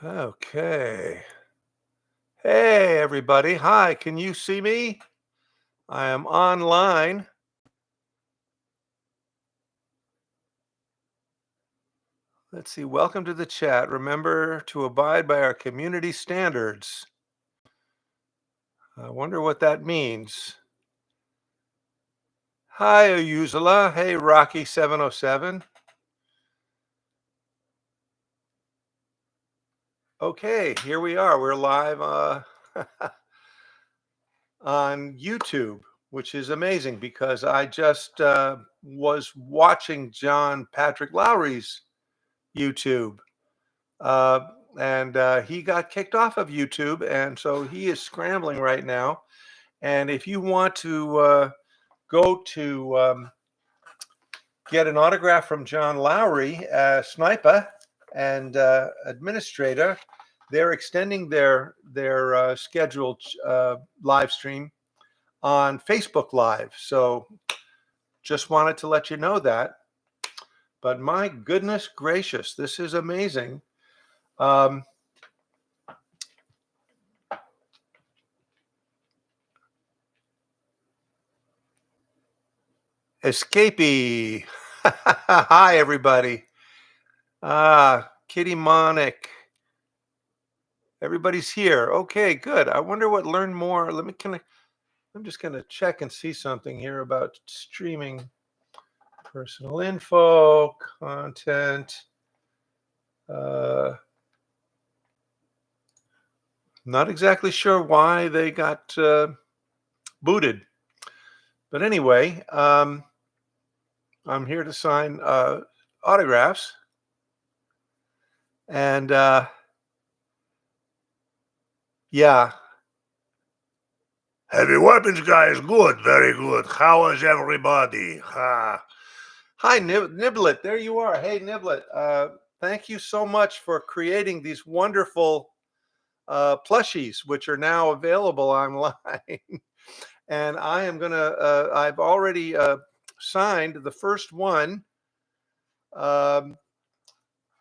Okay. Hey, everybody. Hi, can you see me? I am online. Let's see. Welcome to the chat. Remember to abide by our community standards. I wonder what that means. Hi, Ayuzala. Hey, Rocky707. Okay, here we are. We're live on YouTube, which is amazing because I just was watching John Patrick Lowry's YouTube. Uh, and he got kicked off of YouTube, and so he is scrambling right now. And if you want to go to get an autograph from John Lowry, Sniper and administrator, they're extending their scheduled live stream on Facebook Live. So just wanted to let you know that. But my goodness gracious, this is amazing. Escapee. Hi, everybody. Kitty Monic. Everybody's here. Okay, good. I wonder what learn more. I'm just gonna check and see something here about streaming. Personal info, content. Not exactly sure why they got booted. But anyway, I'm here to sign autographs. And yeah. Heavy weapons, guys. Good, very good. How is everybody? Hi, Niblet. There you are. Hey, Niblet. Thank you so much for creating these wonderful plushies, which are now available online. And I am gonna. I've already signed the first one.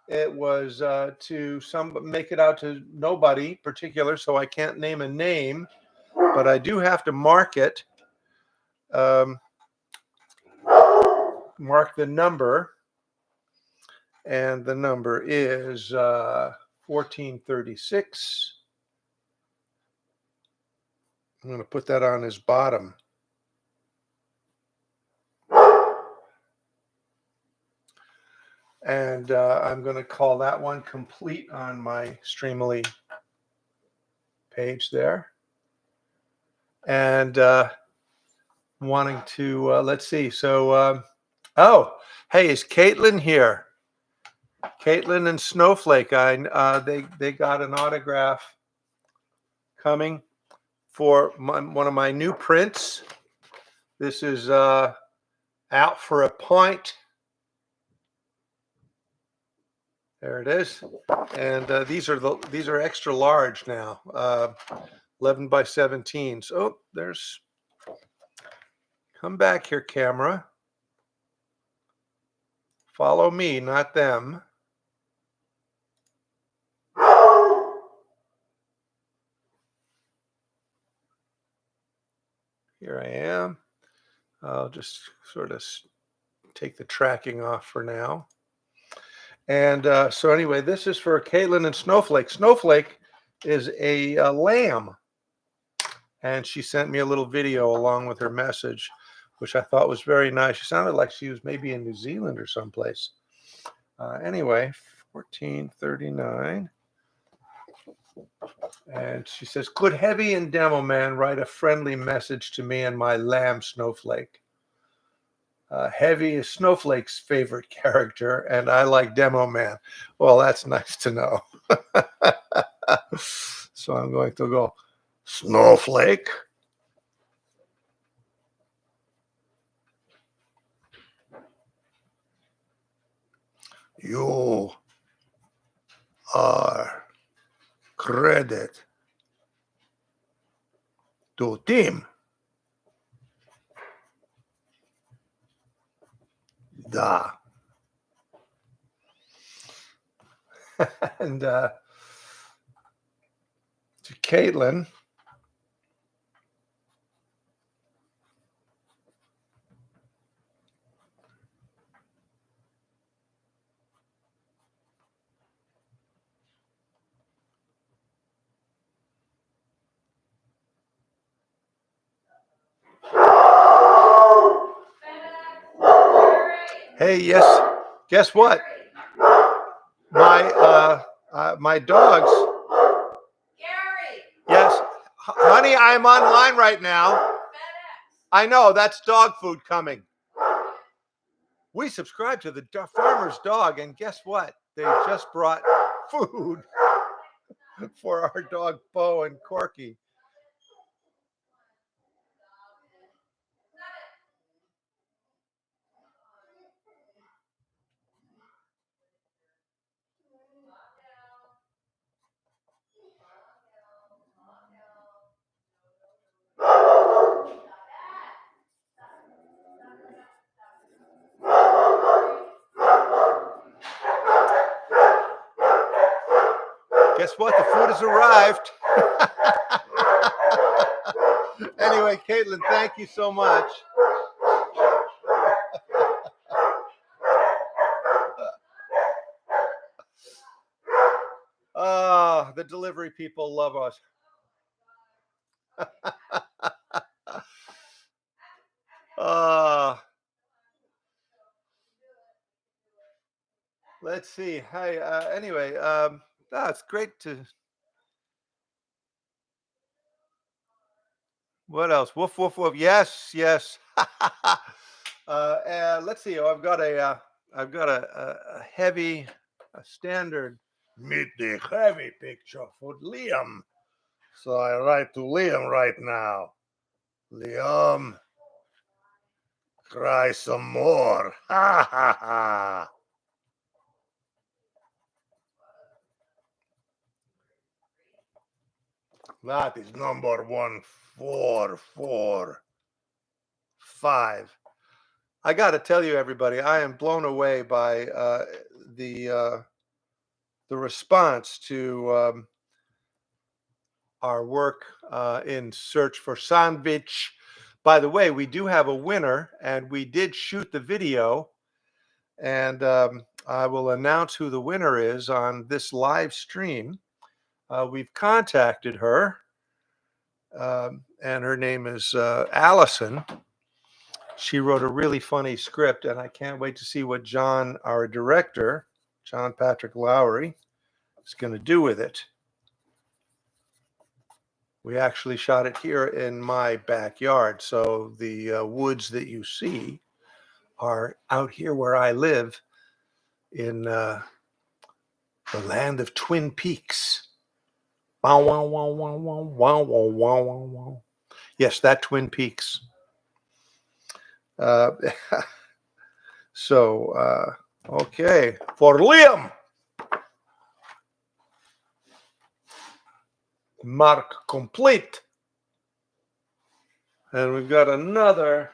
It was to make it out to nobody particular, so I can't name a name, but I do have to mark it. Mark the number, and the number is 1436. I'm going to put that on his bottom. And I'm going to call that one complete on my Streamily page there. And wanting to, let's see. So, oh, hey, is Caitlin here? Caitlin and Snowflake, they got an autograph coming for one of my new prints. This is Out for a Pint. There it is, and these are extra large now, 11 by 17. So there's. Come back here, camera. Follow me, not them. Here I am. I'll just sort of take the tracking off for now. And so anyway, this is for Caitlin and Snowflake. Snowflake is a lamb. And she sent me a little video along with her message, which I thought was very nice. She sounded like she was maybe in New Zealand or someplace. Anyway, 1439. And she says, could Heavy and Demoman write a friendly message to me and my lamb Snowflake? Heavy is Snowflake's favorite character, and I like Demoman. Well, that's nice to know. So I'm going to go, Snowflake. You are credit to team. Da. And Caitlin. Hey, yes. Guess what? My dogs. Yes, honey, I'm online right now. I know, that's dog food coming. We subscribe to the Farmer's Dog, and guess what? They just brought food for our dog Bo and Corky. Guess what? The food has arrived. Anyway, Caitlin, thank you so much. The delivery people love us. Let's see. Hi. Anyway, it's great to. What else? Woof woof woof. Yes, yes. Let's see. I've got a heavy, a standard. Meet the heavy picture for Liam. So I write to Liam right now. Liam, cry some more. Ha ha ha. That is number 1445. I got to tell you, everybody, I am blown away by the response to our work in Search for Sandwich. By the way, we do have a winner, and we did shoot the video, and I will announce who the winner is on this live stream. We've contacted her, and her name is Allison. She wrote a really funny script, and I can't wait to see what John, our director, John Patrick Lowry, is going to do with it. We actually shot it here in my backyard, so the woods that you see are out here where I live in the land of Twin Peaks. Wow, wow, wow, wow, wow, wow, wow, wow, wow, wow. Yes, that Twin Peaks. So, okay, for Liam. Mark complete. And we've got another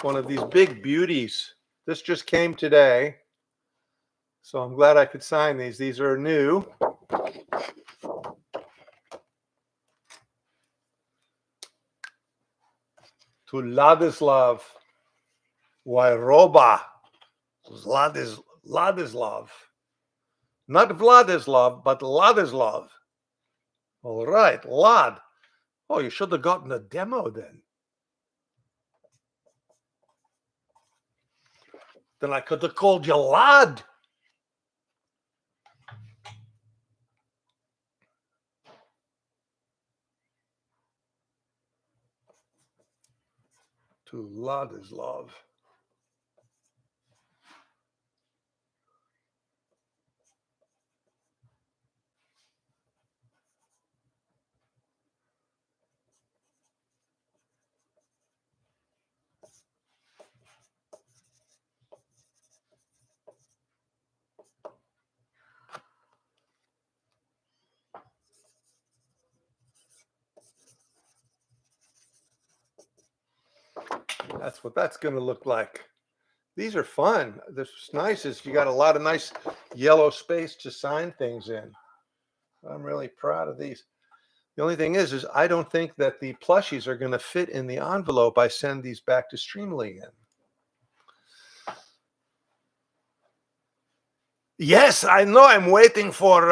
one of these big beauties. This just came today. So I'm glad I could sign these. These are new. To Ladislav Wairoba. Ladislav. Not Vladislav, but Ladislav. All right, Lad. Oh, you should have gotten a demo then. Then I could have called you Lad. To Ladislav. That's what that's going to look like. These are fun. This is nice. Is you got a lot of nice yellow space to sign things in. I'm really proud of these. The only thing is I don't think that the plushies are going to fit in the envelope I send these back to Streamily in. Yes, I know. I'm waiting for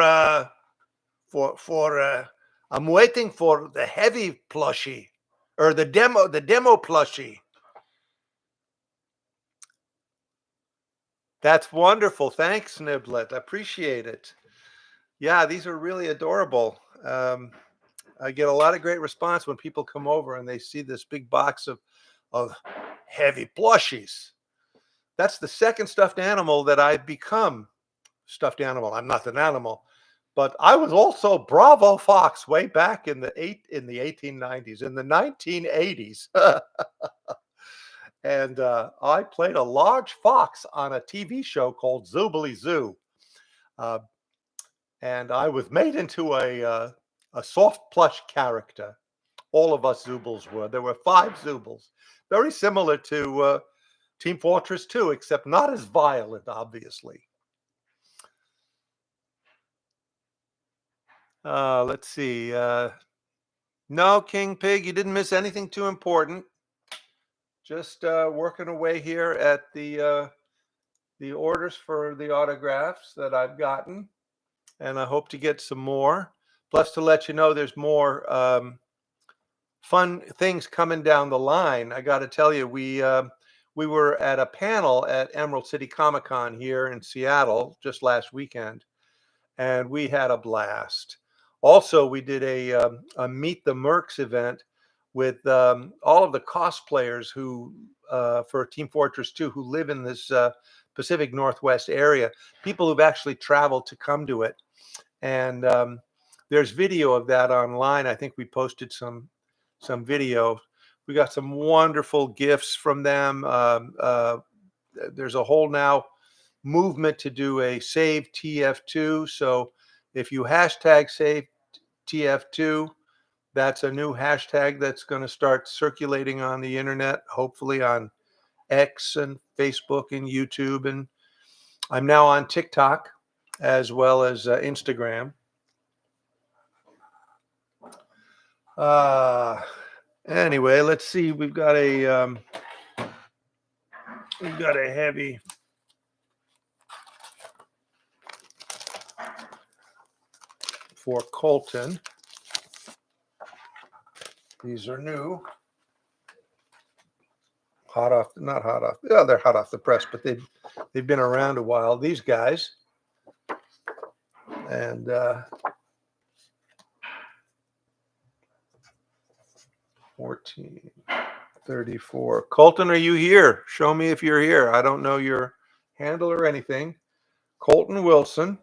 I'm waiting for the heavy plushie or the demo plushie. That's wonderful. Thanks, Niblet. I appreciate it. Yeah, these are really adorable. I get a lot of great response when people come over and they see this big box of heavy plushies. That's the second stuffed animal that I've become. Stuffed animal. I'm not an animal, but I was also Bravo Fox way back in the 1890s, in the 1980s. And I played a large fox on a TV show called Zoobilee Zoo. Uh, and I was made into a soft plush character. All of us Zoobles were. There were 5 Zoobles, very similar to Team Fortress 2, except not as violent, obviously. Let's see. No, King Pig, you didn't miss anything too important. Just working away here at the orders for the autographs that I've gotten, and I hope to get some more. Plus, to let you know, there's more fun things coming down the line. I got to tell you, we were at a panel at Emerald City Comic Con here in Seattle just last weekend, and we had a blast. Also, we did a Meet the Mercs event with all of the cosplayers who for Team Fortress 2 who live in this Pacific Northwest area, people who've actually traveled to come to it. And there's video of that online. I think we posted some video. We got some wonderful gifts from them. There's a whole now movement to do a Save TF2. So if you hashtag Save TF2, that's a new hashtag that's going to start circulating on the internet, hopefully on X and Facebook and YouTube. And I'm now on TikTok as well as Instagram. Anyway, let's see. We've got a heavy for Colton. These are new. Not hot off. Yeah, they're hot off the press, but they've been around a while. These guys. And 1434. Colton, are you here? Show me if you're here. I don't know your handle or anything. Colton Wilson.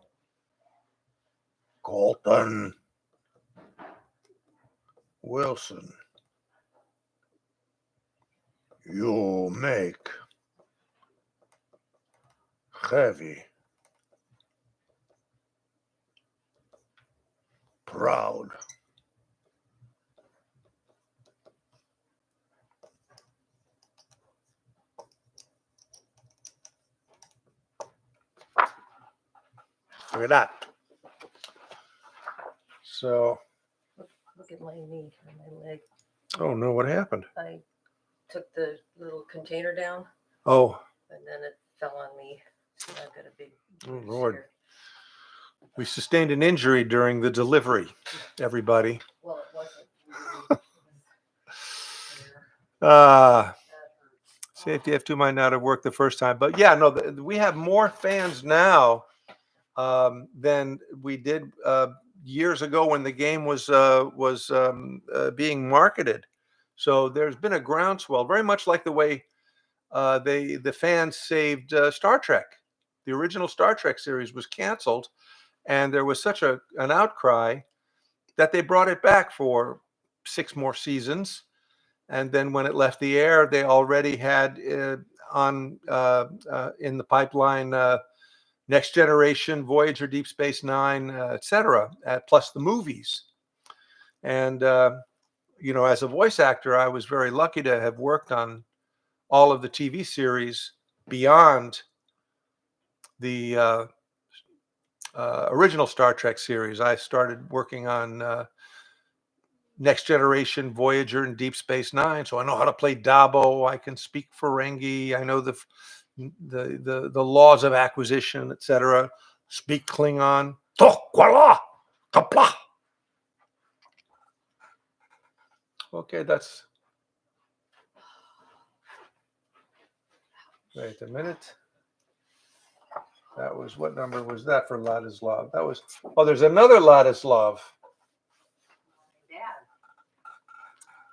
Colton Wilson. You make heavy proud. Look at that. So. Look at my knee and my leg. Oh no, what happened? I took the little container down. Oh. And then it fell on me. So I've got a big. Oh Lord. Here. We sustained an injury during the delivery, everybody. Well, it wasn't. Safety F2 might not have worked the first time, but yeah, no, we have more fans now than we did years ago when the game was being marketed. So there's been a groundswell, very much like the way the fans saved Star Trek. The original Star Trek series was canceled, and there was such an outcry that they brought it back for 6 more seasons. And then when it left the air, they already had in the pipeline Next Generation, Voyager, Deep Space Nine, etc., plus the movies. And, as a voice actor, I was very lucky to have worked on all of the TV series beyond the original Star Trek series. I started working on Next Generation, Voyager, and Deep Space Nine, so I know how to play Dabo. I can speak Ferengi. I know the laws of acquisition, etc. Speak Klingon. Okay, that's. Wait a minute. That was, what number was that for Ladislav? That was, oh, there's another Ladislav.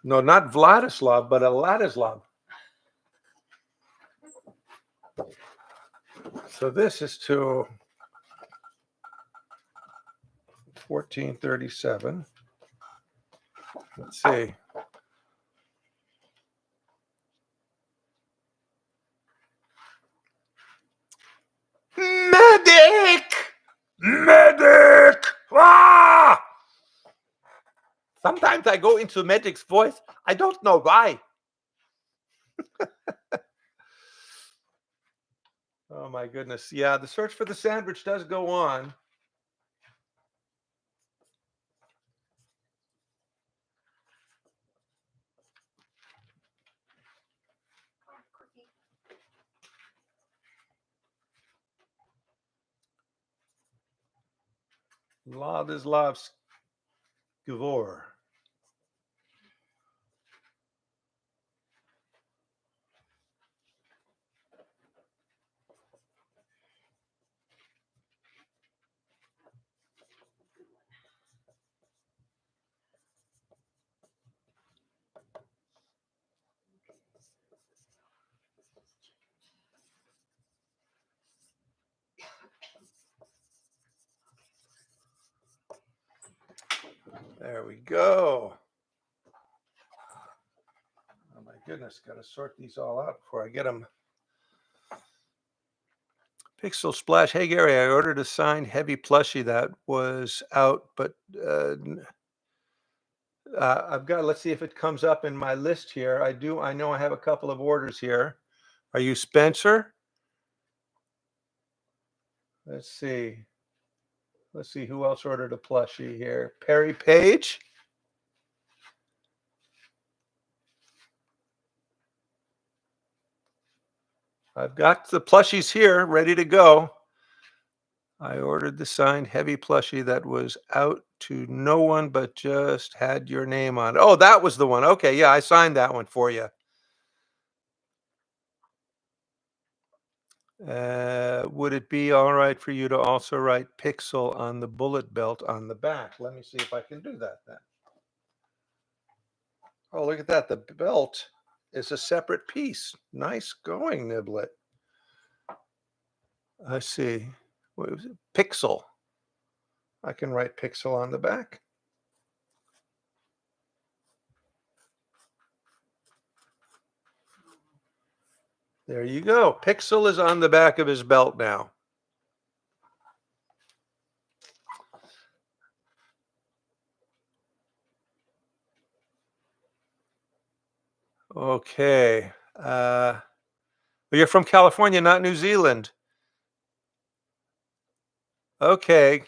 No, not Vladislav, but a Ladislav. So this is to 1437. Let's see. Medic! Medic! Ah! Sometimes I go into Medic's voice. I don't know why. Oh my goodness. Yeah, the search for the sandwich does go on. Ladislav Skvor. There we go. Oh my goodness, got to sort these all out before I get them. Pixel Splash. Hey Gary, I ordered a signed heavy plushie that was out, but I've got. Let's see if it comes up in my list here. I do. I know I have a couple of orders here. Are you Spencer? Let's see. Let's see who else ordered a plushie here. Perry Page. I've got the plushies here ready to go. I ordered the signed heavy plushie that was out to no one but just had your name on it. Oh, that was the one. Okay, yeah, I signed that one for you. Would it be all right for you to also write Pixel on the bullet belt on the back? Let me see if I can do that then. Oh, look at that. The belt is a separate piece. Nice going, Niblet. I see. What was it? Pixel. I can write Pixel on the back. There you go. Pixel is on the back of his belt now. Okay. You're from California, not New Zealand. Okay.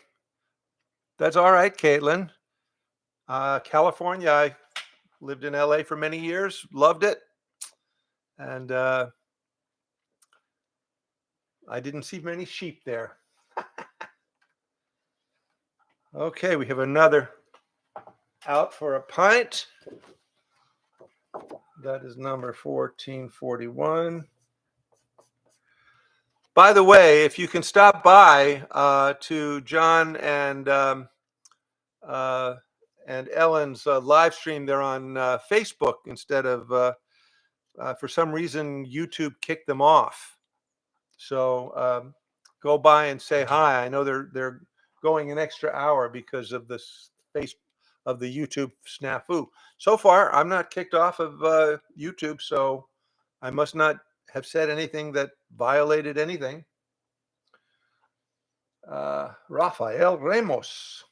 That's all right, Caitlin. California, I lived in LA for many years, loved it. And I didn't see many sheep there. Okay, we have another out for a pint. That is number 1441. By the way, if you can stop by to John and Ellen's live stream, they're on Facebook instead of, for some reason, YouTube kicked them off. So go by and say hi. I know they're going an extra hour because of this of the YouTube snafu. So far, I'm not kicked off of YouTube, so I must not have said anything that violated anything. Rafael Ramos.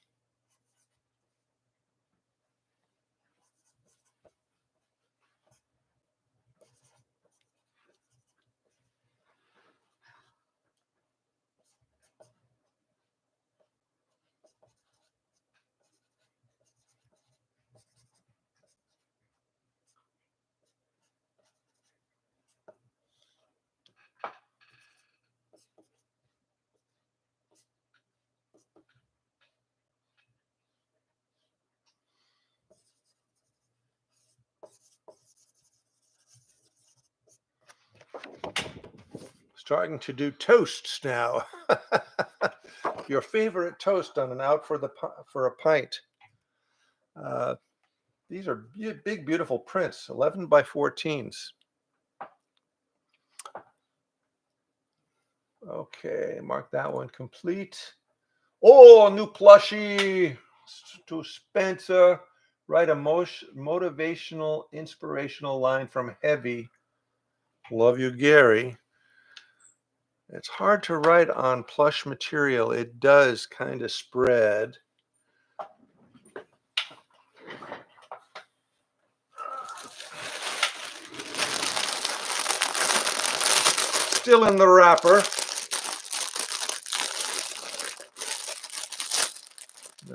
starting to do toasts now. Your favorite toast on an out for a pint. These are big, beautiful prints, 11 by 14s. Okay, mark that one complete. Oh, new plushie to Spencer. Write a motivational, inspirational line from Heavy. Love you, Gary. It's hard to write on plush material. It does kind of spread. Still in the wrapper.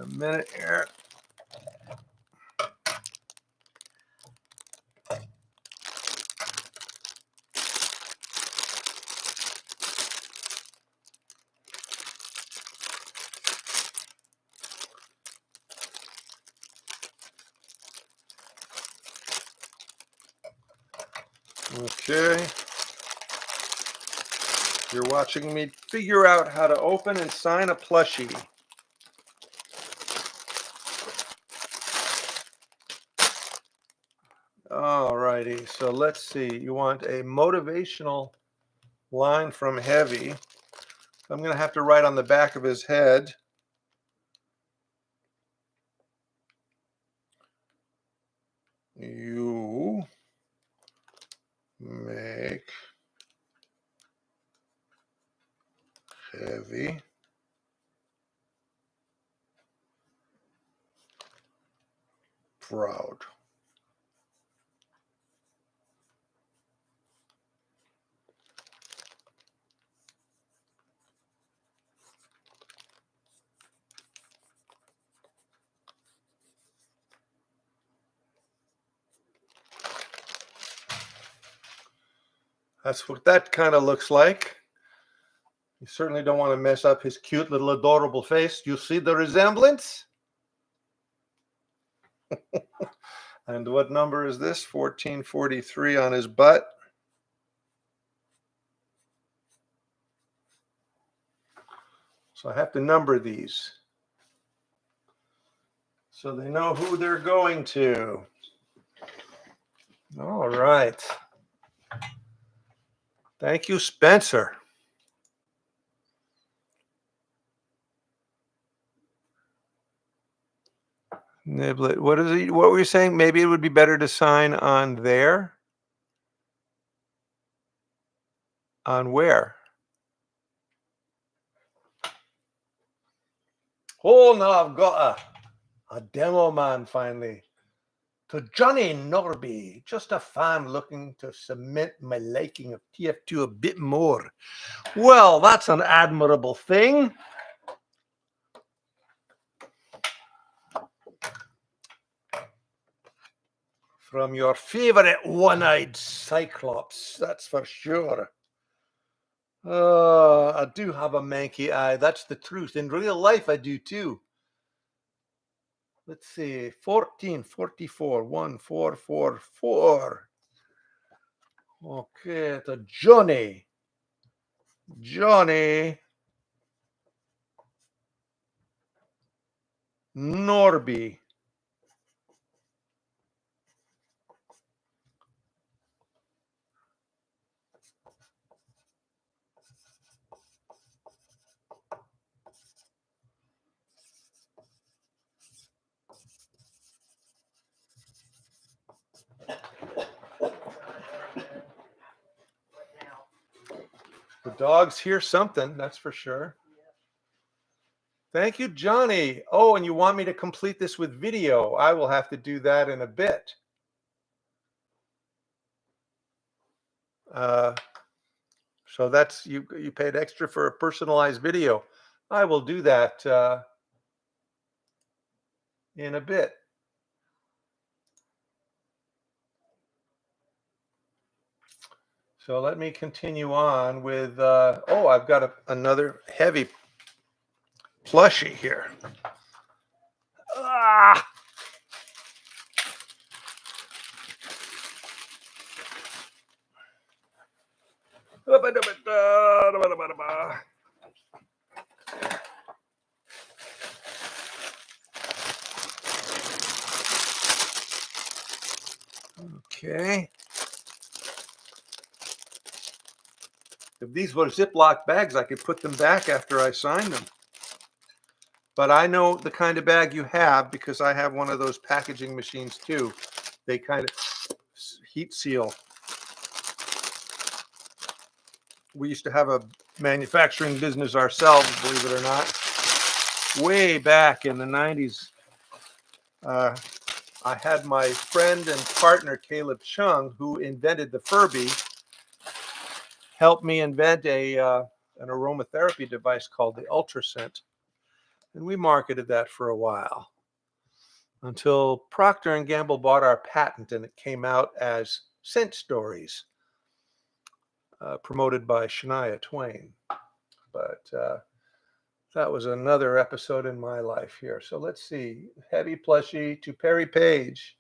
A minute here. Okay. You're watching me figure out how to open and sign a plushie. All righty, so let's see. You want a motivational line from Heavy. I'm going to have to write on the back of his head. You make Heavy proud. That's what that kind of looks like. You certainly don't want to mess up his cute little adorable face. You see the resemblance? And what number is this? 1443 on his butt. So I have to number these so they know who they're going to. All right. Thank you, Spencer. Niblet. What is it? What were you saying? Maybe it would be better to sign on there. On where? Oh, now I've got a Demoman finally. To Johnny Norby, just a fan looking to cement my liking of TF2 a bit more. Well, that's an admirable thing. From your favorite one-eyed Cyclops, that's for sure. I do have a manky eye. That's the truth. In real life, I do too. Let's see. 1444, 1444. Okay, to Johnny. Johnny Norby. The dogs hear something, that's for sure. Thank you, Johnny. Oh, and you want me to complete this with video. I will have to do that in a bit. So that's, you paid extra for a personalized video. I will do that in a bit. So let me continue on with, oh, I've got another Heavy plushie here. Ah! Okay. If these were Ziploc bags, I could put them back after I sign them. But I know the kind of bag you have because I have one of those packaging machines too. They kind of heat seal. We used to have a manufacturing business ourselves, believe it or not. Way back in the 90s, I had my friend and partner, Caleb Chung, who invented the Furby, helped me invent an aromatherapy device called the Ultrascent. And we marketed that for a while until Procter & Gamble bought our patent and it came out as Scent Stories, promoted by Shania Twain. But that was another episode in my life here. So let's see. Heavy plushie to Perry Page.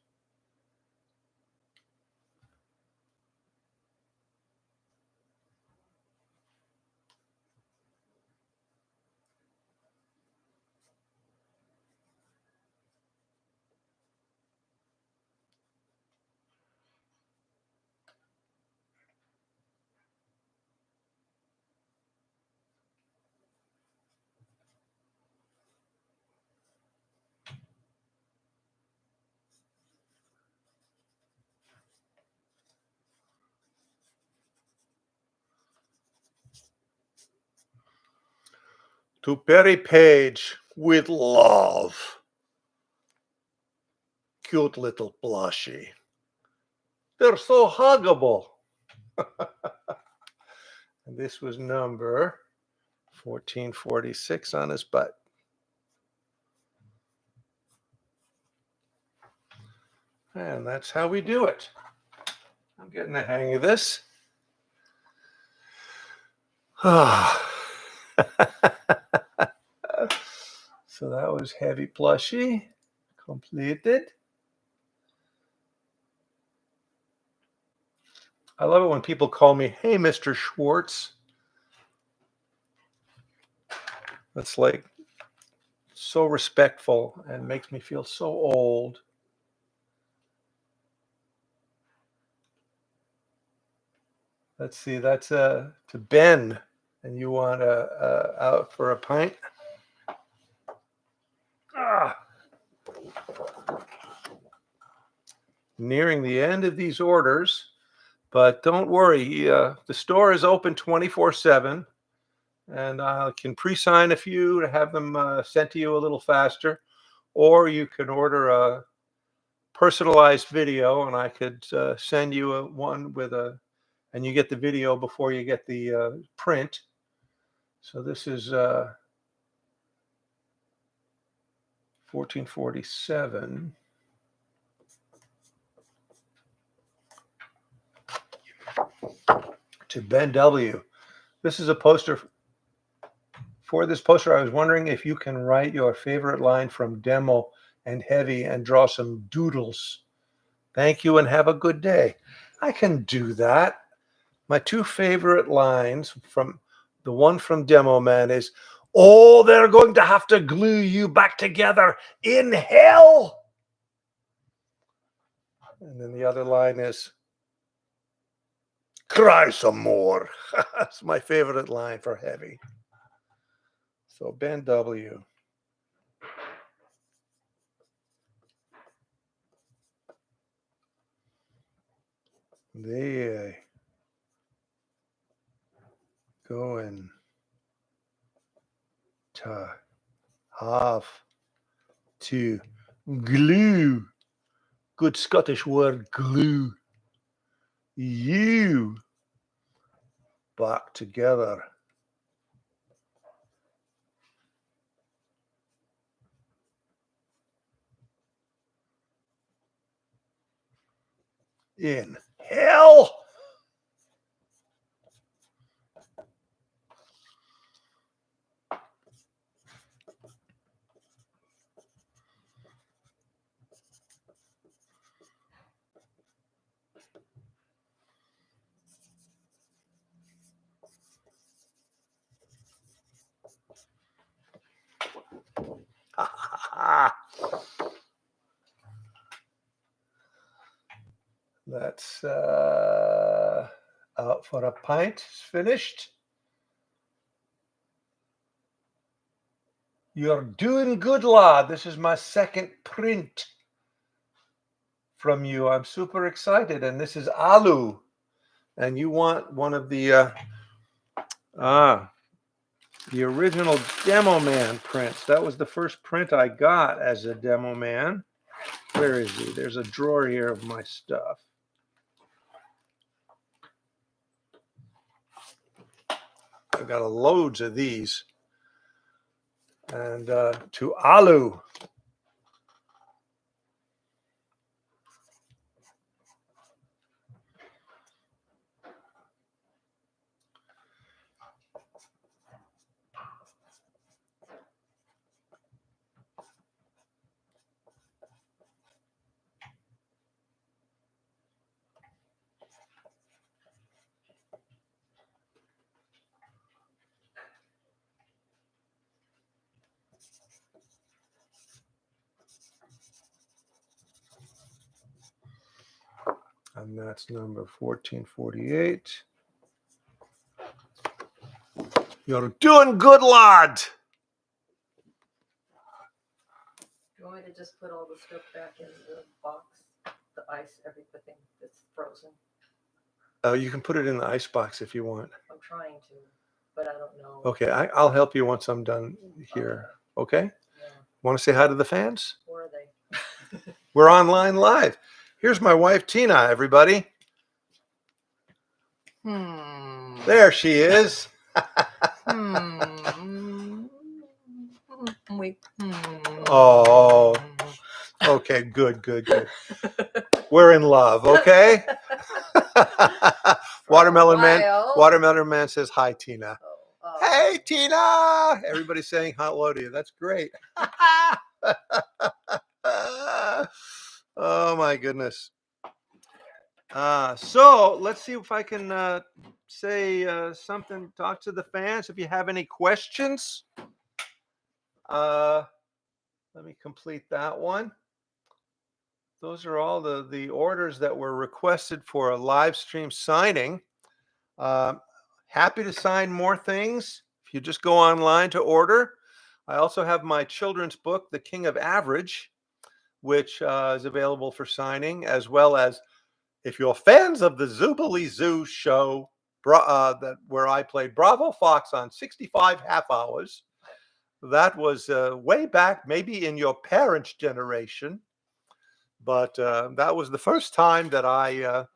To Perry Page with love. Cute little plushie. They're so huggable. And this was number 1446 on his butt. And that's how we do it. I'm getting the hang of this. So that was heavy plushie completed. I love it when people call me, hey, Mr. Schwartz. That's like so respectful and makes me feel so old. Let's see, that's to Ben, and you want out for a pint? Nearing the end of these orders, but don't worry, the store is open 24/7, and I can pre-sign a few to have them sent to you a little faster, or you can order a personalized video, and I could send you one with and you get the video before you get the print. So this is 1447. To Ben W. This is a poster. For this poster, I was wondering if you can write your favorite line from Demo and Heavy and draw some doodles. Thank you and have a good day. I can do that. My two favorite lines from the one from Demoman is, oh, they're going to have to glue you back together in hell. And then the other line is, cry some more. That's my favorite line for Heavy. So Ben W. They going to have to glue, good Scottish word, glue, you back together. In hell. That's out for a pint. It's finished. You're doing good, lad. This is my second print from you. I'm super excited. And this is Alu. And you want one of the original Demoman prints. That was the first print I got as a Demoman. Where is he? There's a drawer here of my stuff. I've got loads of these. And to Alu. And that's number 1448. You're doing good, lad. Do you want me to just put all the stuff back in the box? The ice, everything that's frozen? You can put it in the ice box if you want. I'm trying to, but I don't know. Okay, I'll help you once I'm done here. Okay? Yeah. Want to say hi to the fans? Where are they? We're online live. Here's my wife, Tina, everybody. There she is. Oh, okay, good. We're in love, okay? Watermelon Man says hi, Tina. Hey, Tina! Everybody's saying hello to you. That's great. Oh my goodness. So let's see if I can say something, talk to the fans. If you have any questions, let me complete that one. Those are all the orders that were requested for a live stream signing. Happy to sign more things if you just go online to order. I also have my children's book, The King of Average, which is available for signing, as well as if you're fans of the Zoobilee Zoo show, where I played Bravo Fox on 65 half hours. That was way back, maybe in your parents' generation. But that was the first time that I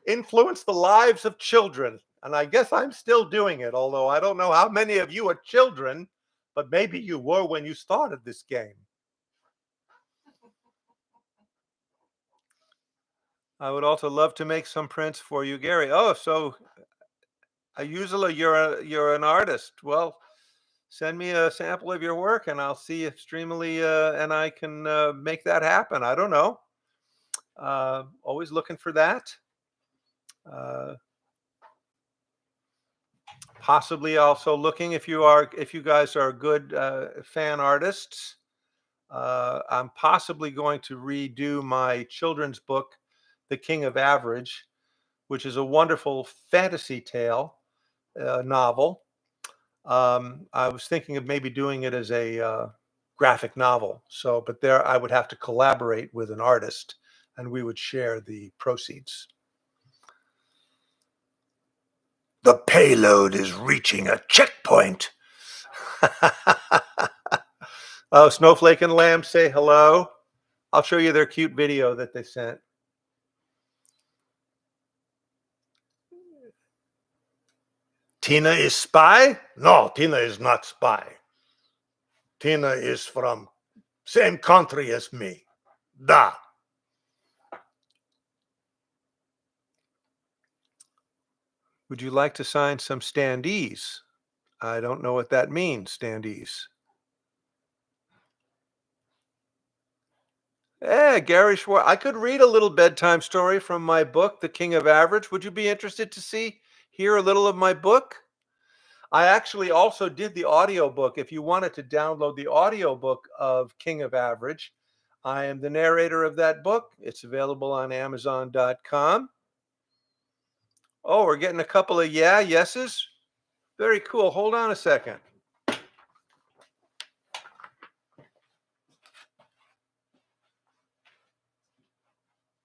influenced the lives of children. And I guess I'm still doing it, although I don't know how many of you are children, but maybe you were when you started this game. I would also love to make some prints for you, Gary. Oh, so usually you're an artist. Well, send me a sample of your work, and I'll see if Streamily and I can make that happen. I don't know. Always looking for that. Possibly also looking if you guys are good fan artists. I'm possibly going to redo my children's book, The King of Average, which is a wonderful fantasy tale novel. I was thinking of maybe doing it as a graphic novel. So, but there I would have to collaborate with an artist, and we would share the proceeds. The payload is reaching a checkpoint. Oh, Snowflake and Lamb say hello. I'll show you their cute video that they sent. Tina is spy? No, Tina is not spy. Tina is from same country as me. Da. Would you like to sign some standees? I don't know what that means, standees. Gary Schwartz. I could read a little bedtime story from my book, The King of Average. Would you be interested to hear a little of my book? I actually also did the audiobook. If you wanted to download the audiobook of King of Average, I am the narrator of that book. It's available on Amazon.com. Oh, we're getting a couple of yeses. Very cool. Hold on a second.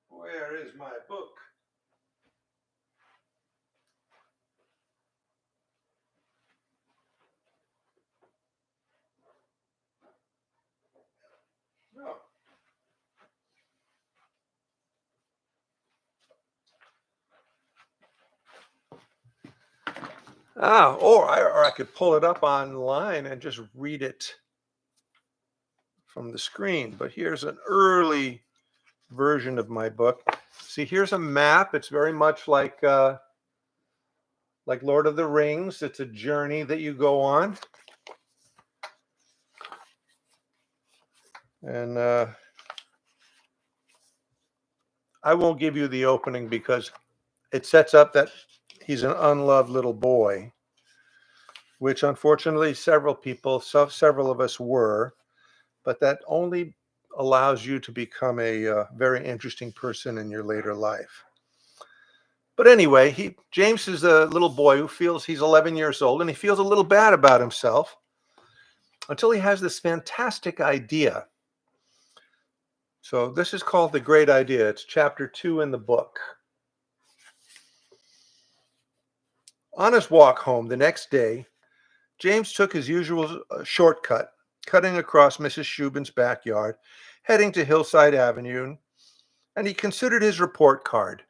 Where is my book? No. Or I could pull it up online and just read it from the screen. But here's an early version of my book. See, here's a map. It's very much like Lord of the Rings. It's a journey that you go on. And I won't give you the opening because it sets up that he's an unloved little boy, which unfortunately several of us were, but that only allows you to become a very interesting person in your later life. But anyway, James is a little boy who feels he's 11 years old, and he feels a little bad about himself until he has this fantastic idea. So this is called The Great Idea. It's chapter 2 in the book. On his walk home the next day, James took his usual shortcut, cutting across Mrs. Shubin's backyard, heading to Hillside Avenue, and he considered his report card.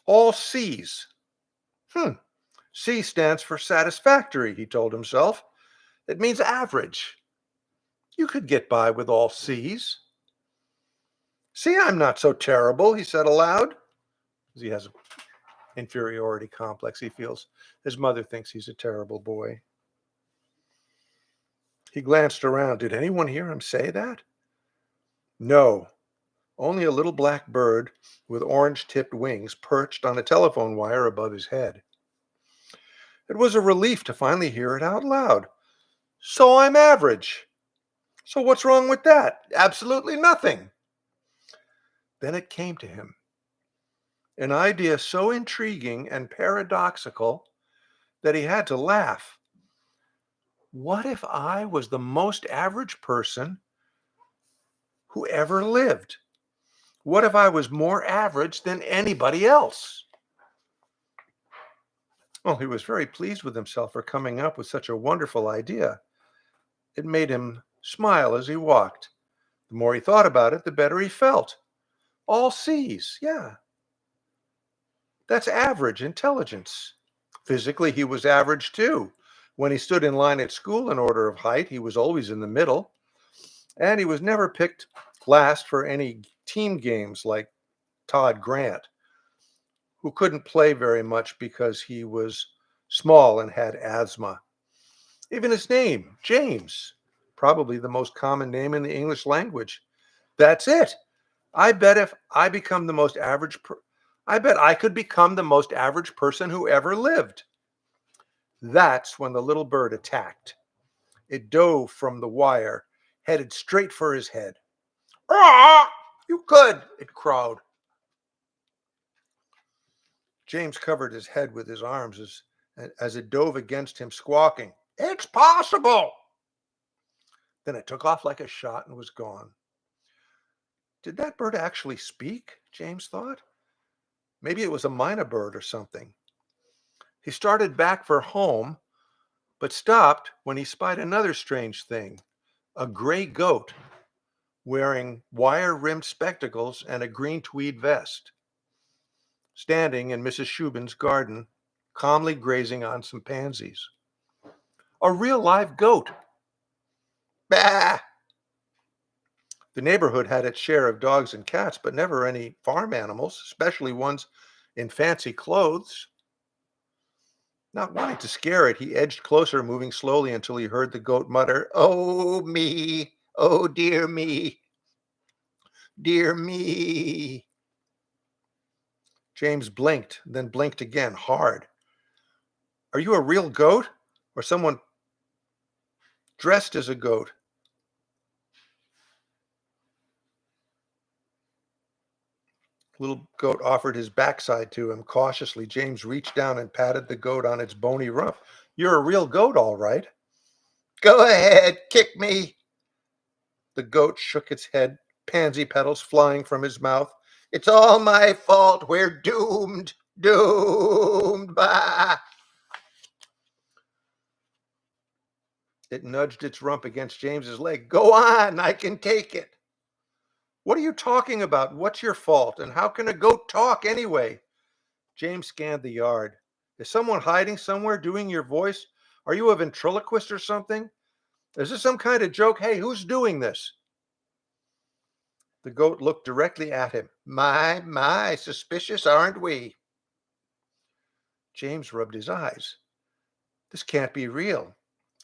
All C's. C stands for satisfactory, he told himself. It means average. You could get by with all C's. See, I'm not so terrible, he said aloud. He has an inferiority complex. He feels his mother thinks he's a terrible boy. He glanced around. Did anyone hear him say that? No. Only a little black bird with orange-tipped wings perched on a telephone wire above his head. It was a relief to finally hear it out loud. So I'm average. So what's wrong with that? Absolutely nothing. Then it came to him. An idea so intriguing and paradoxical that he had to laugh. What if I was the most average person who ever lived? What if I was more average than anybody else? Well, he was very pleased with himself for coming up with such a wonderful idea. It made him smile as he walked. The more he thought about it, the better he felt. All C's, yeah. That's average intelligence. Physically, he was average too. When he stood in line at school in order of height, he was always in the middle. And he was never picked last for any team games like Todd Grant, who couldn't play very much because he was small and had asthma. Even his name, James, probably the most common name in the English language. That's it. I bet if I become the most average I bet I could become the most average person who ever lived. That's when the little bird attacked. It dove from the wire, headed straight for his head. Ah, you could, it crowed. James covered his head with his arms as it dove against him, squawking, "It's possible!" Then it took off like a shot and was gone. Did that bird actually speak? James thought. Maybe it was a mynah bird or something. He started back for home, but stopped when he spied another strange thing, a gray goat wearing wire-rimmed spectacles and a green tweed vest, standing in Mrs. Shubin's garden, calmly grazing on some pansies. A real live goat. Bah! The neighborhood had its share of dogs and cats, but never any farm animals, especially ones in fancy clothes. Not wanting to scare it, he edged closer, moving slowly until he heard the goat mutter, "Oh, me! Oh, dear me! Dear me!" James blinked, then blinked again, hard. "Are you a real goat? Or someone dressed as a goat?" Little goat offered his backside to him. Cautiously, James reached down and patted the goat on its bony rump. You're a real goat, all right. Go ahead, kick me. The goat shook its head, pansy petals flying from his mouth. It's all my fault. We're doomed. Doomed. Bah. It nudged its rump against James's leg. Go on, I can take it. What are you talking about? What's your fault? And how can a goat talk anyway? James scanned the yard. Is someone hiding somewhere doing your voice? Are you a ventriloquist or something? Is this some kind of joke? Hey, who's doing this? The goat looked directly at him. My, suspicious, aren't we? James rubbed his eyes. This can't be real.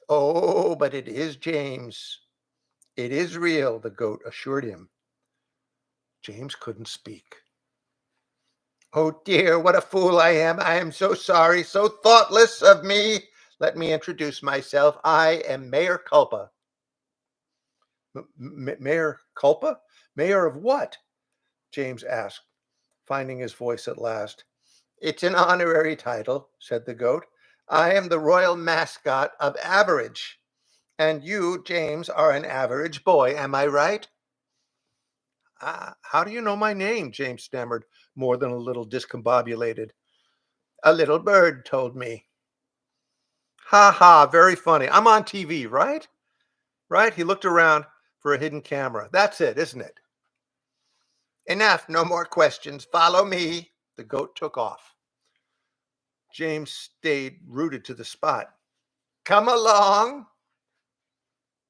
Oh, but it is, James. It is real, the goat assured him. James couldn't speak. Oh dear, what a fool I am. I am so sorry, so thoughtless of me. Let me introduce myself. I am Mayor Culpa. Mayor Culpa? Mayor of what? James asked, finding his voice at last. It's an honorary title, said the goat. I am the royal mascot of Average. And you, James, are an average boy, am I right? How do you know my name? James stammered, more than a little discombobulated. A little bird told me. Ha ha, very funny. I'm on TV, right? Right? He looked around for a hidden camera. That's it, isn't it? Enough, no more questions. Follow me. The goat took off. James stayed rooted to the spot. Come along.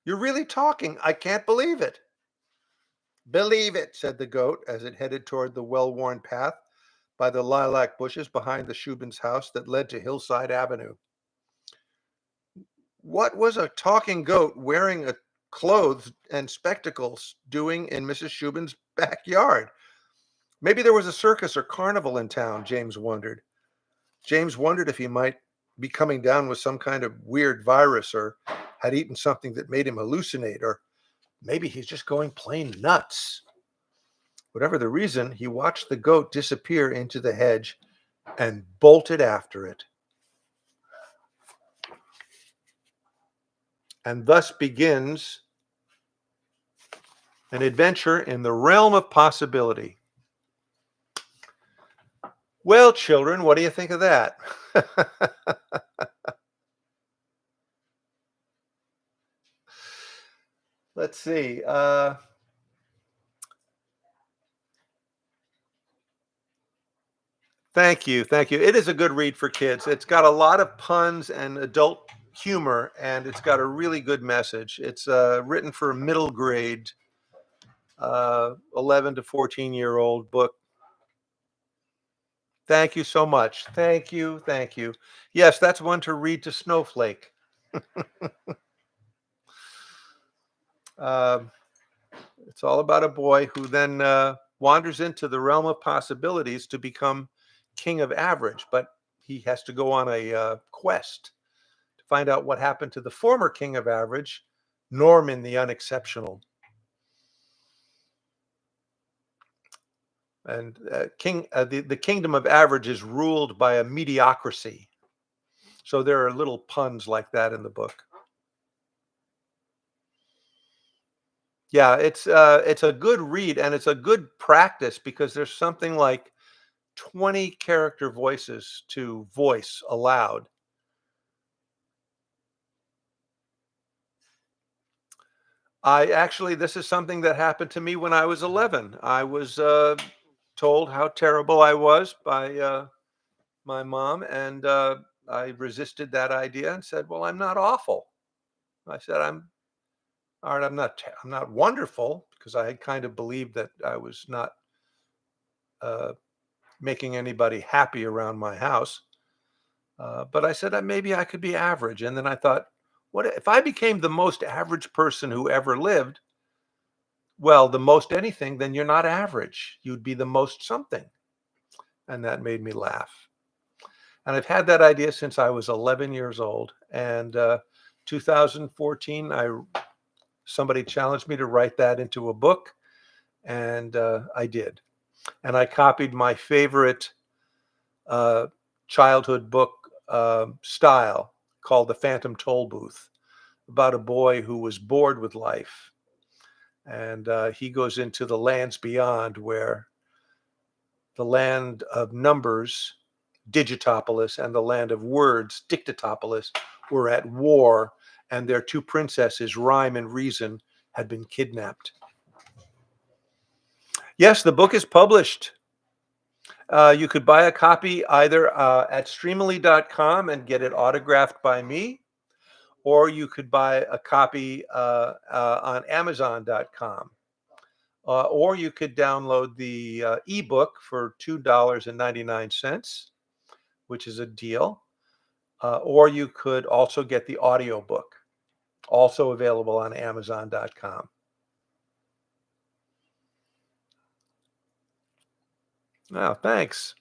You're really talking. I can't believe it. Believe it, said the goat as it headed toward the well-worn path by the lilac bushes behind the Shubin's house that led to Hillside Avenue. What was a talking goat wearing clothes and spectacles doing in Mrs. Shubin's backyard? Maybe there was a circus or carnival in town, James wondered. James wondered if he might be coming down with some kind of weird virus or had eaten something that made him hallucinate, or maybe he's just going plain nuts. Whatever the reason, he watched the goat disappear into the hedge and bolted after it. And thus begins an adventure in the realm of possibility. Well, children, what do you think of that? Let's see. Thank you. Thank you. It is a good read for kids. It's got a lot of puns and adult humor, and it's got a really good message. It's written for a middle grade, 11 to 14-year-old book. Thank you so much. Thank you. Thank you. Yes, that's one to read to Snowflake. It's all about a boy who then wanders into the realm of possibilities to become king of average, but he has to go on a quest to find out what happened to the former king of average, Norman the Unexceptional. And the kingdom of average is ruled by a mediocrity. So there are little puns like that in the book. Yeah, it's a good read, and it's a good practice because there's something like 20 character voices to voice aloud. This is something that happened to me when I was 11. I was told how terrible I was by my mom, and I resisted that idea and said, "Well, I'm not awful." I said, "I'm all right. I'm not wonderful," because I had kind of believed that I was not making anybody happy around my house. But I said maybe I could be average, and then I thought, what if I became the most average person who ever lived? Well, the most anything, then you're not average. You'd be the most something. And that made me laugh. And I've had that idea since I was 11 years old. And 2014, somebody challenged me to write that into a book, and I did. and I copied my favorite childhood book style called The Phantom Toll Booth, about a boy who was bored with life. And he goes into the lands beyond, where the land of numbers, Digitopolis, and the land of words, Dictatopolis, were at war, and their two princesses, Rhyme and Reason, had been kidnapped. Yes, the book is published. You could buy a copy either at streamily.com and get it autographed by me, or you could buy a copy on amazon.com. Or you could download the ebook for $2.99, which is a deal. Or you could also get the audiobook, also available on amazon.com. Oh, thanks.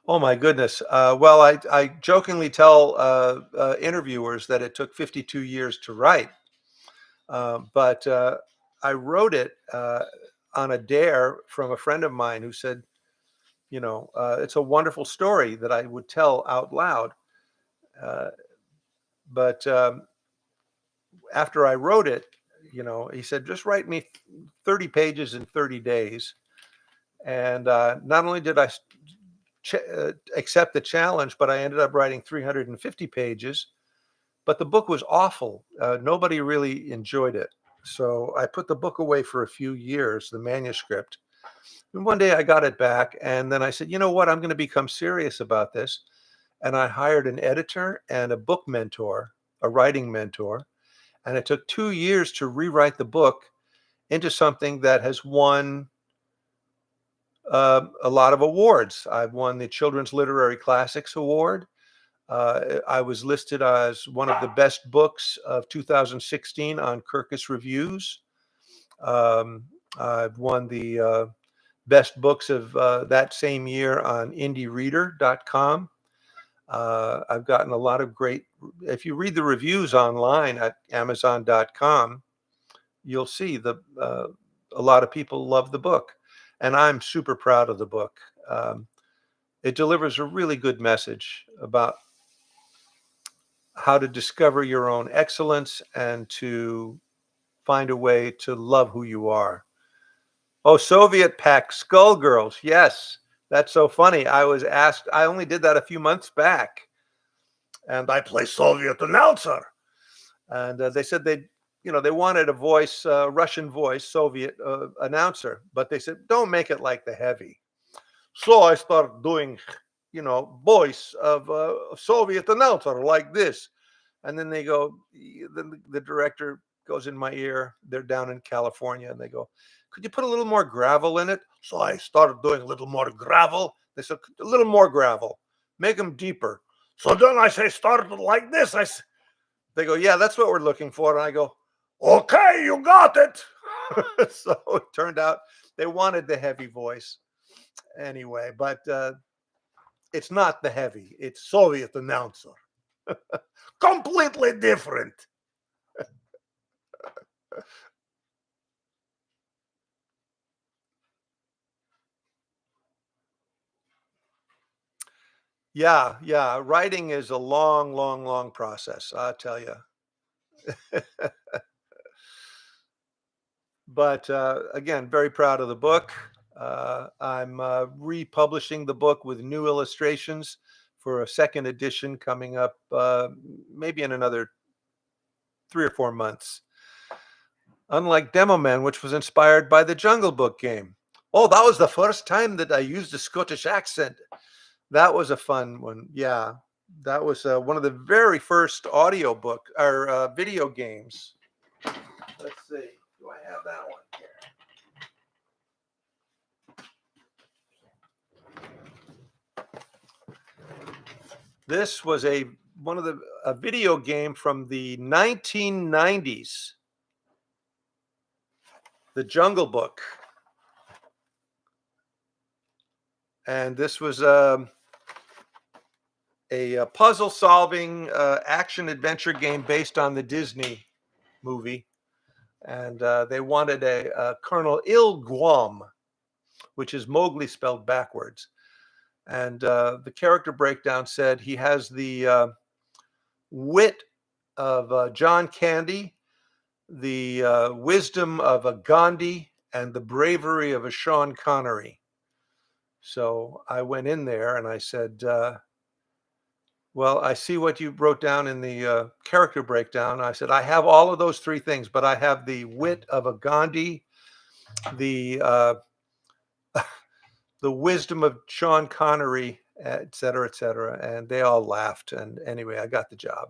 Oh my goodness. Well, I jokingly tell interviewers that it took 52 years to write, but I wrote it on a dare from a friend of mine who said, it's a wonderful story that I would tell out loud. But after I wrote it, he said, just write me 30 pages in 30 days. And not only did I accept the challenge, but I ended up writing 350 pages. But the book was awful. Nobody really enjoyed it. So I put the book away for a few years, the manuscript. And one day I got it back, and then I said, you know what, I'm going to become serious about this. And I hired an editor and a book mentor, a writing mentor. And it took 2 years to rewrite the book into something that has won a lot of awards. I've won the Children's Literary Classics Award. I was listed as one of the best books of 2016 on Kirkus Reviews. I've won the best books of that same year on indiereader.com. I've gotten a lot of great, if you read the reviews online at amazon.com, you'll see a lot of people love the book. And I'm super proud of the book. It delivers a really good message about how to discover your own excellence and to find a way to love who you are. Oh, Soviet Pack Skullgirls. Yes, that's so funny. I was asked, I only did that a few months back. And I play Soviet announcer. And they said they wanted a voice, Russian voice, Soviet announcer. But they said, don't make it like the heavy. So I started doing, voice of a Soviet announcer like this. And then they go, the director goes in my ear. They're down in California. And they go, could you put a little more gravel in it? So I started doing a little more gravel. They said, a little more gravel. Make them deeper. So then I say, started like this. They go, yeah, that's what we're looking for. And I go, okay, you got it. So it turned out they wanted the heavy voice anyway, but it's not the heavy. It's Soviet announcer. Completely different. Yeah. Writing is a long, long, long process, I'll tell you. But again, very proud of the book. I'm republishing the book with new illustrations for a second edition coming up maybe in another 3 or 4 months. Unlike Demoman, which was inspired by the Jungle Book game. Oh, that was the first time that I used a Scottish accent. That was a fun one. Yeah, that was one of the very first audiobook or video games. Let's see. Do I have that one here? This was a video game from the 1990s. The Jungle Book. And this was a puzzle-solving action-adventure game based on the Disney movie. And they wanted a Colonel Ilguam which is Mowgli spelled backwards. And the character breakdown said he has the wit of John Candy, the wisdom of a Gandhi, and the bravery of a Sean Connery. So I went in there and I said, well, I see what you wrote down in the character breakdown. I said, I have all of those three things, but I have the wit of a Gandhi, the the wisdom of Sean Connery, et cetera, et cetera. And they all laughed. And anyway, I got the job.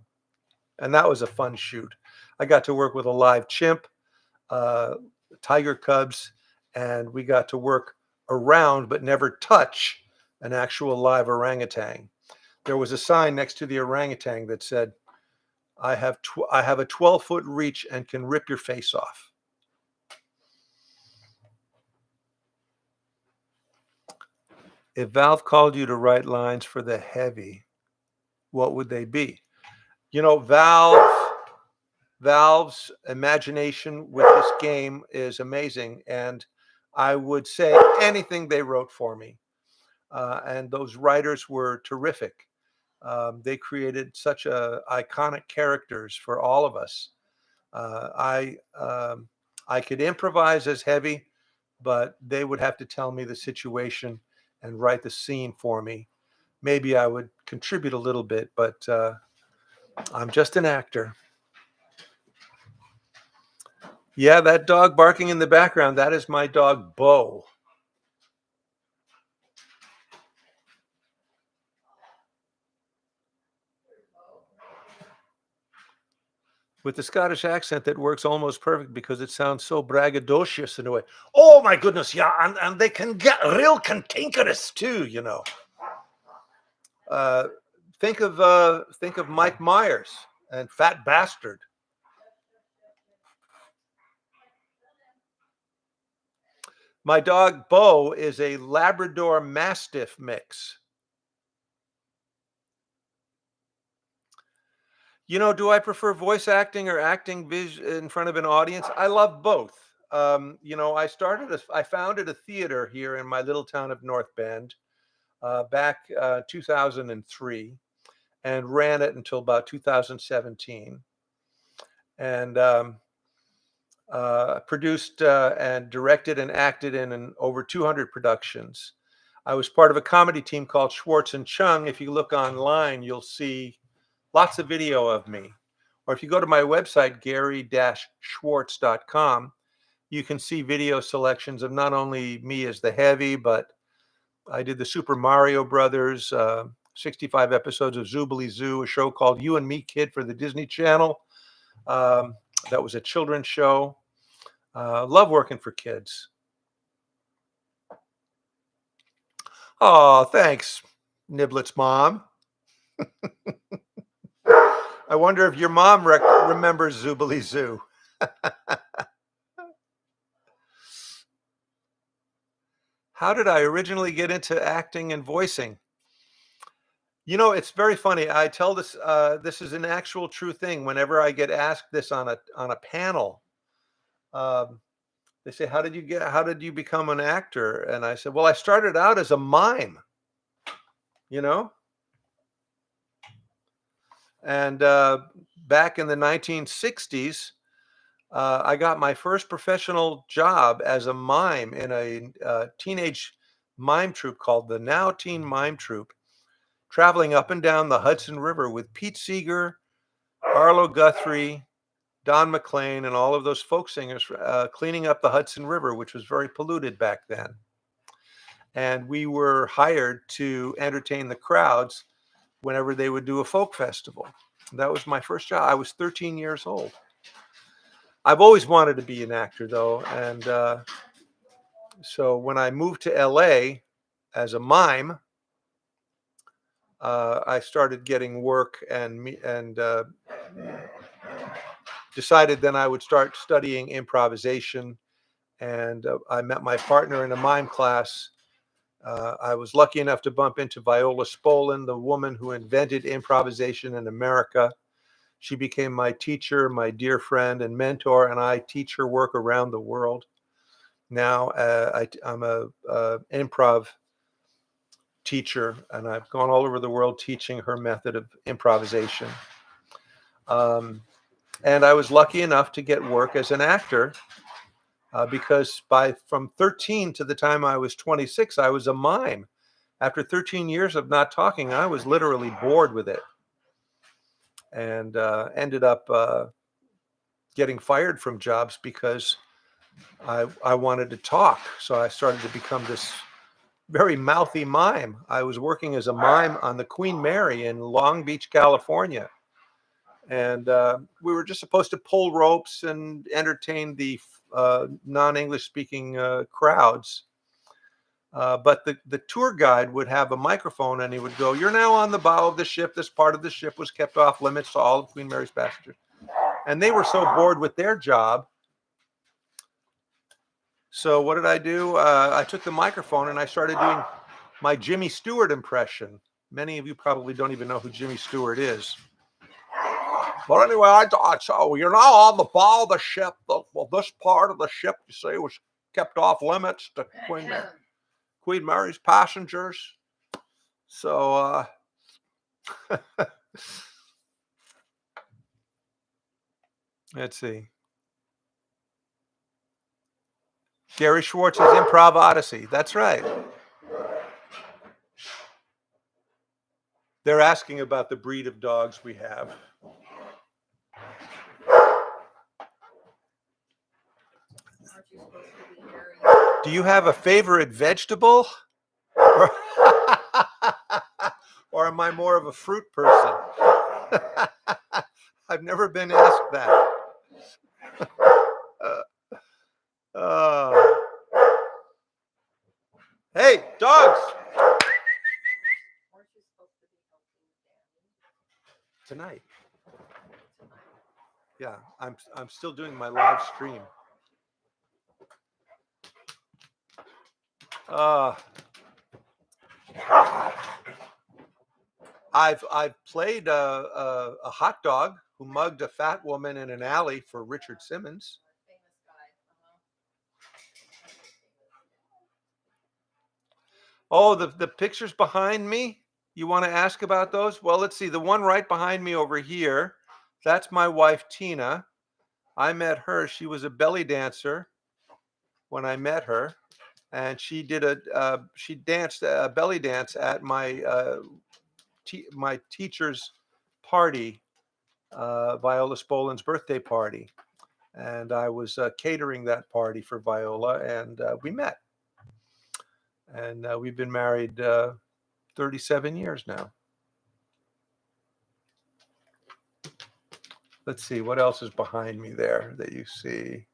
And that was a fun shoot. I got to work with a live chimp, tiger cubs, and we got to work around but never touch an actual live orangutan. There was a sign next to the orangutan that said, I have a 12-foot reach and can rip your face off. If Valve called you to write lines for the heavy, what would they be? You know, Valve's imagination with this game is amazing, and I would say anything they wrote for me. And those writers were terrific. They created such iconic characters for all of us. I could improvise as heavy, but they would have to tell me the situation and write the scene for me. Maybe I would contribute a little bit, but I'm just an actor. Yeah, that dog barking in the background, that is my dog, Bo. With the Scottish accent that works almost perfect because it sounds so braggadocious in a way. Oh my goodness, yeah, and they can get real cantankerous too, you know. Think of Mike Myers and Fat Bastard. My dog Bo is a Labrador Mastiff mix. You know, do I prefer voice acting or acting in front of an audience? I love both. You know, I founded a theater here in my little town of North Bend back 2003, and ran it until about 2017, and produced and directed and acted in over 200 productions. I was part of a comedy team called Schwartz and Chung. If you look online, you'll see lots of video of me. Or if you go to my website, gary-schwartz.com, you can see video selections of not only me as the heavy, but I did the Super Mario Brothers, 65 episodes of Zoobilee Zoo, a show called You and Me Kid for the Disney Channel. That was a children's show. Love working for kids. Oh, thanks, Niblet's mom. I wonder if your mom remembers Zoobilee Zoo. How did I originally get into acting and voicing? You know, it's very funny. I tell this. This is an actual true thing. Whenever I get asked this on a panel, they say, "How did you become an actor?" And I said, "Well, I started out as a mime. You know, and back in the 1960s." I got my first professional job as a mime in a teenage mime troupe called the Now Teen Mime Troupe, traveling up and down the Hudson River with Pete Seeger, Arlo Guthrie, Don McLean, and all of those folk singers cleaning up the Hudson River, which was very polluted back then. And we were hired to entertain the crowds whenever they would do a folk festival. That was my first job. I was 13 years old. I've always wanted to be an actor, though, and so when I moved to LA as a mime, I started getting work and decided then I would start studying improvisation. And I met my partner in a mime class. I was lucky enough to bump into Viola Spolin, the woman who invented improvisation in America. She became my teacher, my dear friend and mentor, and I teach her work around the world. now. I'm a improv teacher, and I've gone all over the world teaching her method of improvisation. And I was lucky enough to get work as an actor because from 13 to the time I was 26, I was a mime. After 13 years of not talking, I was literally bored with it, and ended up getting fired from jobs because I wanted to talk. So I started to become this very mouthy mime. I was working as a mime on the Queen Mary in Long Beach, California. And we were just supposed to pull ropes and entertain the non-English speaking crowds. But the tour guide would have a microphone and he would go, "You're now on the bow of the ship. This part of the ship was kept off limits to all of Queen Mary's passengers." And they were so bored with their job. So what did I do? I took the microphone and I started doing my Jimmy Stewart impression. Many of you probably don't even know who Jimmy Stewart is. But anyway, I thought, so you're now on the bow of the ship. Well, this part of the ship, you see, was kept off limits to Queen Mary's passengers. So, let's see. Gary Schwartz's Improv Odyssey. That's right. They're asking about the breed of dogs we have. Do you have a favorite vegetable? Or am I more of a fruit person? I've never been asked that. Hey, dogs! Tonight. Yeah, I'm still doing my live stream. I've played a hot dog who mugged a fat woman in an alley for Richard Simmons. Oh, the pictures behind me? You want to ask about those? Well, let's see. The one right behind me over here, that's my wife, Tina. I met her. She was a belly dancer when I met her. And she danced a belly dance at my my teacher's party, Viola Spolin's birthday party. And I was catering that party for Viola, and we met. And we've been married 37 years now. Let's see, what else is behind me there that you see?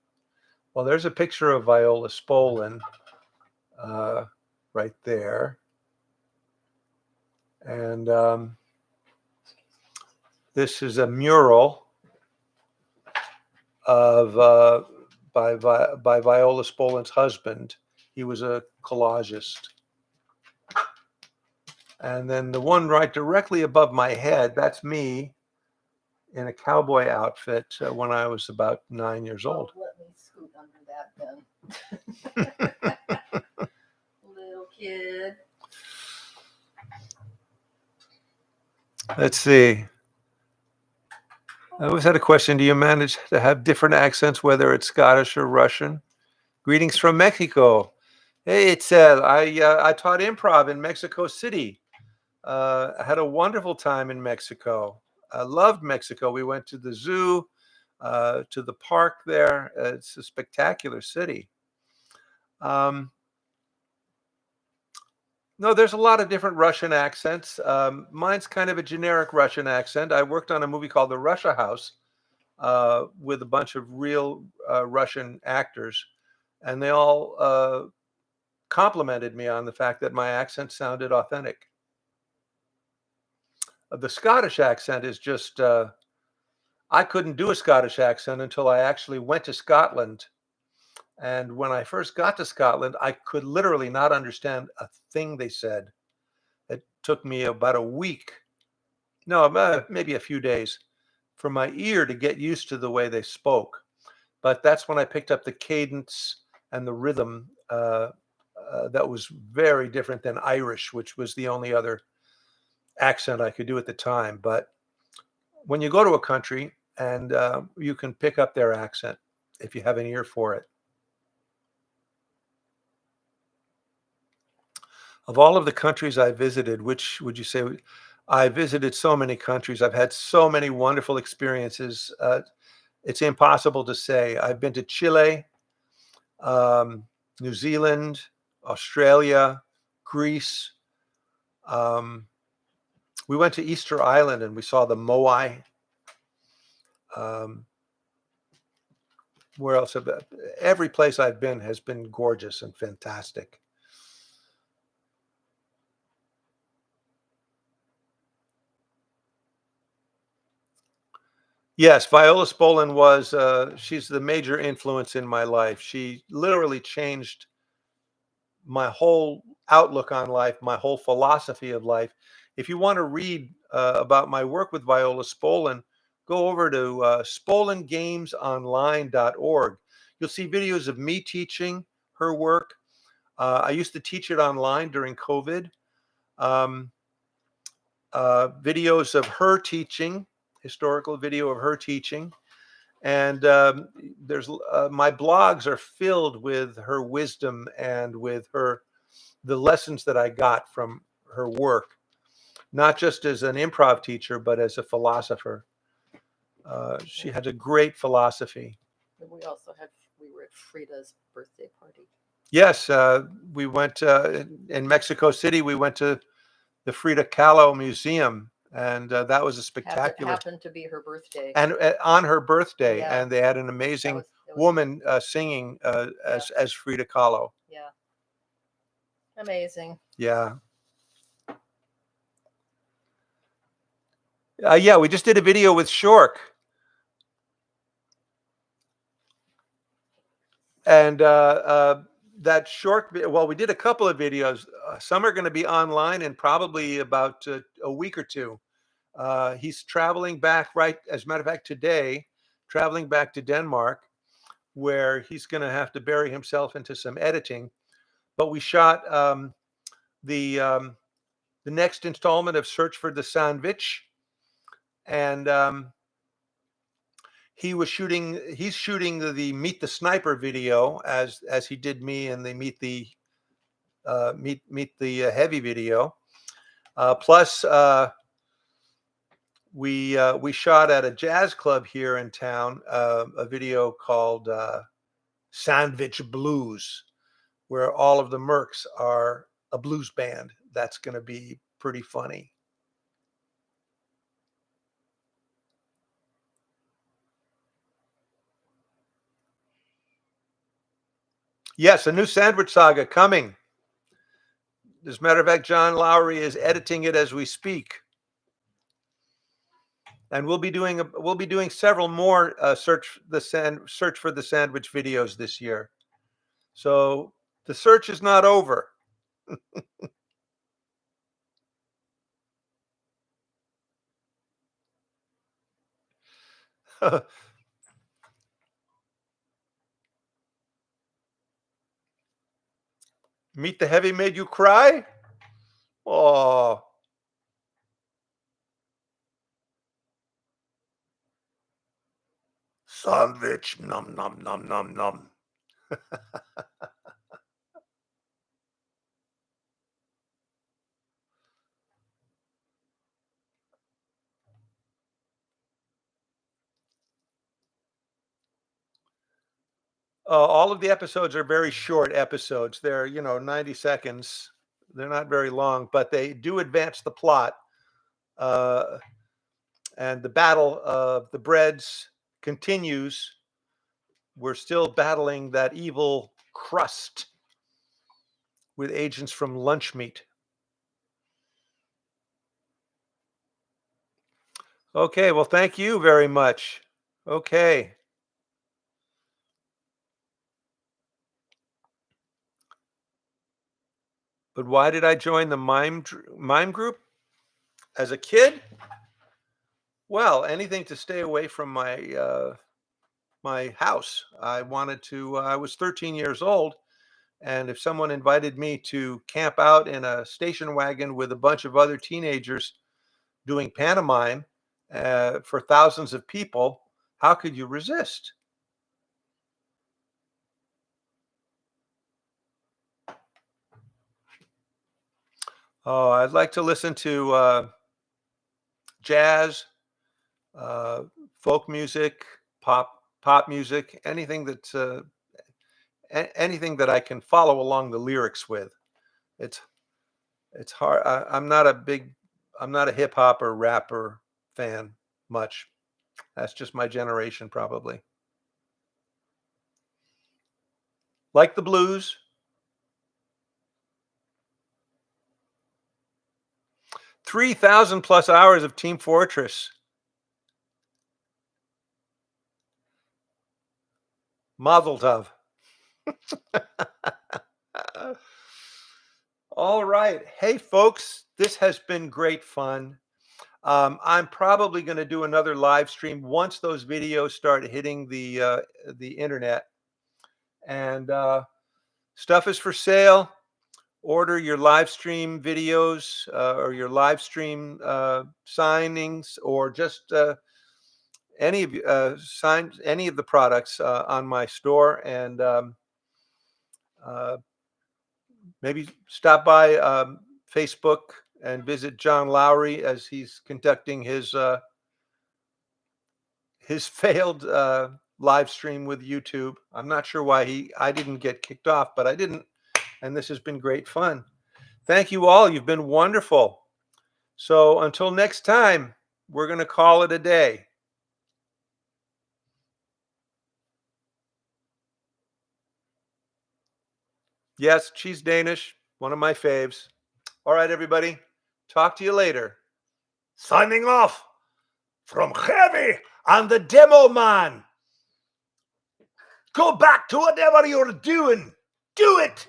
Well, there's a picture of Viola Spolin right there. And this is a mural of by Viola Spolin's husband. He was a collagist. And then the one right directly above my head, that's me in a cowboy outfit when I was about 9 years old. Let me scoot under that then. Little kid. Let's see. I always had a question. Do you manage to have different accents, whether it's Scottish or Russian? Greetings from Mexico. Hey, Itzel. I taught improv in Mexico City. I had a wonderful time in Mexico. I loved Mexico. We went to the zoo, to the park there. It's a spectacular city. No, there's a lot of different Russian accents. Mine's kind of a generic Russian accent. I worked on a movie called The Russia House with a bunch of real Russian actors, and they all complimented me on the fact that my accent sounded authentic. The Scottish accent is just, I couldn't do a Scottish accent until I actually went to Scotland. And when I first got to Scotland, I could literally not understand a thing they said. It took me about a week, no, maybe a few days, for my ear to get used to the way they spoke. But that's when I picked up the cadence and the rhythm that was very different than Irish, which was the only other accent I could do at the time. But when you go to a country and you can pick up their accent if you have an ear for it. Of all of the countries I visited, which would you say? I visited so many countries. I've had so many wonderful experiences. It's impossible to say. I've been to Chile, um, New Zealand, Australia, Greece. Um, we went to Easter Island and we saw the moai. Um, where else? Every place I've been has been gorgeous and fantastic. Yes, Viola Spolin was, she's the major influence in my life. She literally changed my whole outlook on life, my whole philosophy of life. If you want to read about my work with Viola Spolin, go over to spolingamesonline.org. You'll see videos of me teaching her work. I used to teach it online during COVID. Um, Videos of her teaching, historical video of her teaching. And there's my blogs are filled with her wisdom and with the lessons that I got from her work, not just as an improv teacher, but as a philosopher. She had a great philosophy. And we were at Frida's birthday party. Yes, we went in Mexico City. We went to the Frida Kahlo Museum, and that was a spectacular. Happened to be her birthday, and on her birthday, Yeah. and they had an amazing That was woman singing as Frida Kahlo. Yeah, amazing. Yeah. Yeah, we just did a video with Shork. And that Shork, well, we did a couple of videos. Some are going to be online in probably about a week or two. He's traveling back, right, as a matter of fact, today, traveling back to Denmark, where he's going to have to bury himself into some editing. But we shot the next installment of Search for the Sandwich, and he's shooting the Meet the Sniper video as he did me in the Meet the Heavy video. Plus, we shot at a jazz club here in town a video called Sandwich Blues, where all of the Mercs are a blues band. That's going to be pretty funny. Yes, a new Sandwich Saga coming. As a matter of fact, John Lowry is editing it as we speak, and we'll be doing several more search for the Sandwich videos this year. So the search is not over. Meet the Heavy made you cry? Oh. Sandwich, nom nom nom nom nom. All of the episodes are very short episodes. They're 90 seconds. They're not very long, but they do advance the plot. And the battle of the breads continues. We're still battling that evil crust with agents from Lunchmeat. Okay, well, thank you very much. Okay. But why did I join the mime group as a kid? Well, anything to stay away from my my house. I wanted to, I was 13 years old. And if someone invited me to camp out in a station wagon with a bunch of other teenagers doing pantomime for thousands of people, how could you resist? Oh, I'd like to listen to jazz, uh, folk music, pop music, anything that I can follow along the lyrics with. It's it's hard. I'm not a hip hop or rapper fan much. That's just my generation, probably. Like the blues. 3,000 plus hours of Team Fortress. Mazel tov. All right. Hey, folks, this has been great fun. I'm probably going to do another live stream once those videos start hitting the internet. And stuff is for sale. Order your live stream videos or your live stream signings, or just any of sign any of the products on my store, and maybe stop by Facebook and visit John Lowry as he's conducting his failed live stream with YouTube. I'm not sure why I didn't get kicked off, but I didn't, and this has been great fun. Thank you all. You've been wonderful. So until next time, we're going to call it a day. Yes, cheese Danish, one of my faves. All right, everybody. Talk to you later. Signing off from Heavy and the Demoman. Go back to whatever you're doing. Do it.